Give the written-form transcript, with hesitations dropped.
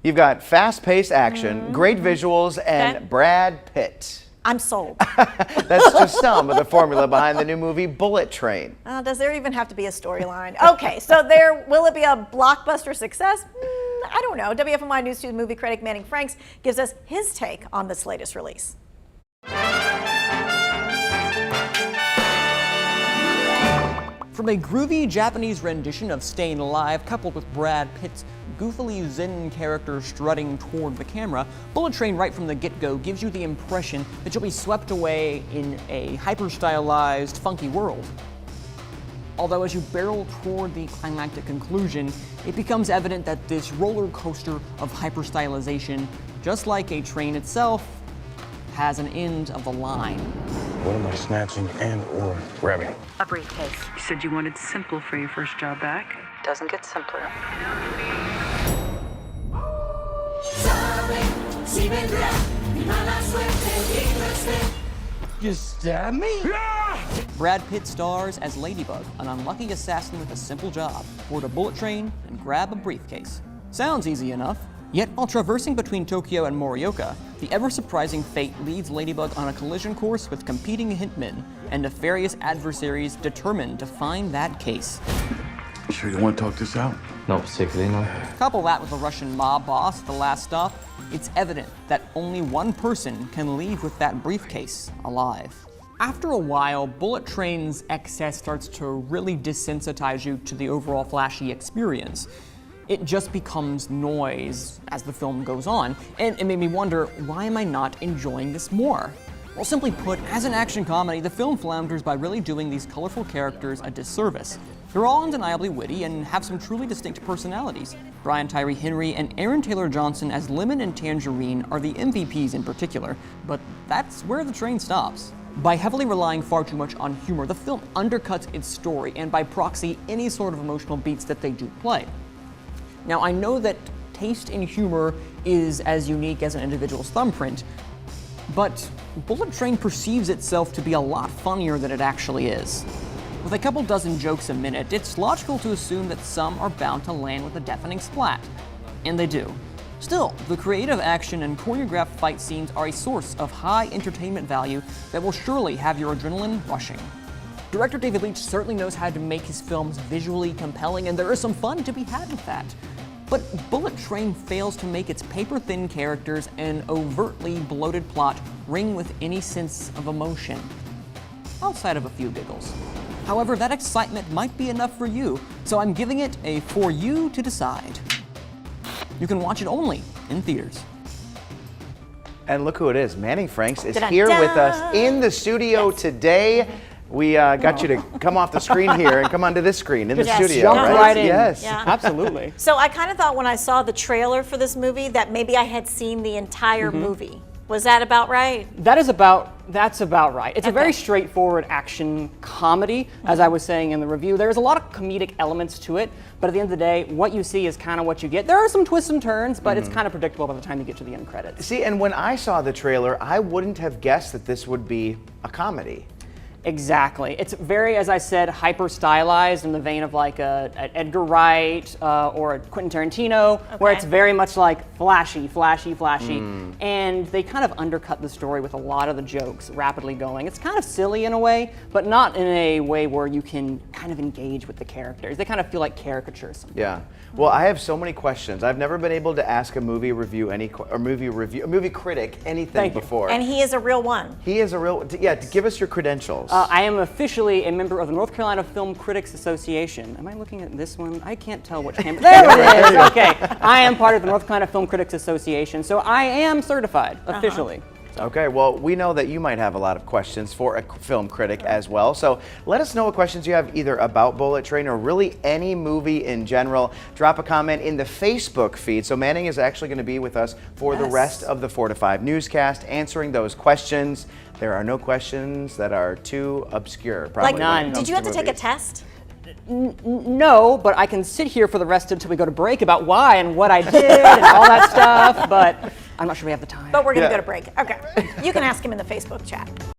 You've got fast-paced action, great visuals, and Brad Pitt. I'm sold. That's just some of the formula behind the new movie Bullet Train. Does there even have to be a storyline? Okay, so will it be a blockbuster success? I don't know. WFMY News 2 movie critic Manning Franks gives us his take on this latest release. From a groovy Japanese rendition of Staying Alive, coupled with Brad Pitt's goofily zen character strutting toward the camera, Bullet Train right from the get-go gives you the impression that you'll be swept away in a hyper-stylized, funky world. Although as you barrel toward the climactic conclusion, it becomes evident that this roller coaster of hyper-stylization, just like a train itself, has an end of the line. What am I snatching and or grabbing? A briefcase. You said you wanted simple for your first job back. Doesn't get simpler. You stabbed me? Brad Pitt stars as Ladybug, an unlucky assassin with a simple job: board a bullet train and grab a briefcase. Sounds easy enough. Yet, while traversing between Tokyo and Morioka, the ever-surprising fate leads Ladybug on a collision course with competing hitmen and nefarious adversaries determined to find that case. You sure you want to talk this out? Not particularly, no. Couple that with the Russian mob boss, the last stop, it's evident that only one person can leave with that briefcase alive. After a while, Bullet Train's excess starts to really desensitize you to the overall flashy experience. It just becomes noise as the film goes on, and it made me wonder, why am I not enjoying this more? Well, simply put, as an action comedy, the film flounders by really doing these colorful characters a disservice. They're all undeniably witty and have some truly distinct personalities. Brian Tyree Henry and Aaron Taylor Johnson as Lemon and Tangerine are the MVPs in particular, but that's where the train stops. By heavily relying far too much on humor, the film undercuts its story, and by proxy, any sort of emotional beats that they do play. Now, I know that taste in humor is as unique as an individual's thumbprint, but Bullet Train perceives itself to be a lot funnier than it actually is. With a couple dozen jokes a minute, it's logical to assume that some are bound to land with a deafening splat. And they do. Still, the creative action and choreographed fight scenes are a source of high entertainment value that will surely have your adrenaline rushing. Director David Leitch certainly knows how to make his films visually compelling, and there is some fun to be had with that. But Bullet Train fails to make its paper-thin characters and overtly bloated plot ring with any sense of emotion, outside of a few giggles. However, that excitement might be enough for you, so I'm giving it a for you to decide. You can watch it only in theaters. And look who it is. Manning Franks is Da-da-da. here with us in the studio today. We got you to come off the screen here and come onto this screen in the studio. Jump right in. Yes. Yeah. Absolutely. So I kind of thought when I saw the trailer for this movie that maybe I had seen the entire movie. Was that about right? That's about right. It's a very straightforward action comedy, as I was saying in the review. There's a lot of comedic elements to it, but at the end of the day, what you see is kind of what you get. There are some twists and turns, but it's kind of predictable by the time you get to the end credits. See, and when I saw the trailer, I wouldn't have guessed that this would be a comedy. Exactly. It's very, as I said, hyper-stylized in the vein of like an Edgar Wright or a Quentin Tarantino, where it's very much like flashy, flashy, flashy. And they kind of undercut the story with a lot of the jokes rapidly going. It's kind of silly in a way, but not in a way where you can kind of engage with the characters. They kind of feel like caricatures. Yeah. Well, I have so many questions. I've never been able to ask a movie movie critic anything before. And he is a real one. He is a real. Yeah. Give us your credentials. I am officially a member of the North Carolina Film Critics Association. Am I looking at this one? I can't tell which camera. There it is! Okay. I am part of the North Carolina Film Critics Association, so I am certified, officially. Okay, well, we know that you might have a lot of questions for a film critic as well. So let us know what questions you have either about Bullet Train or really any movie in general. Drop a comment in the Facebook feed. So Manning is actually going to be with us for the rest of the 4 to 5 newscast, answering those questions. There are no questions that are too obscure. Probably Like none. Did you have to take a test? No, but I can sit here for the rest until we go to break about why and what I did and all that stuff, but I'm not sure we have the time. But we're going to go to break. Okay. You can ask him in the Facebook chat.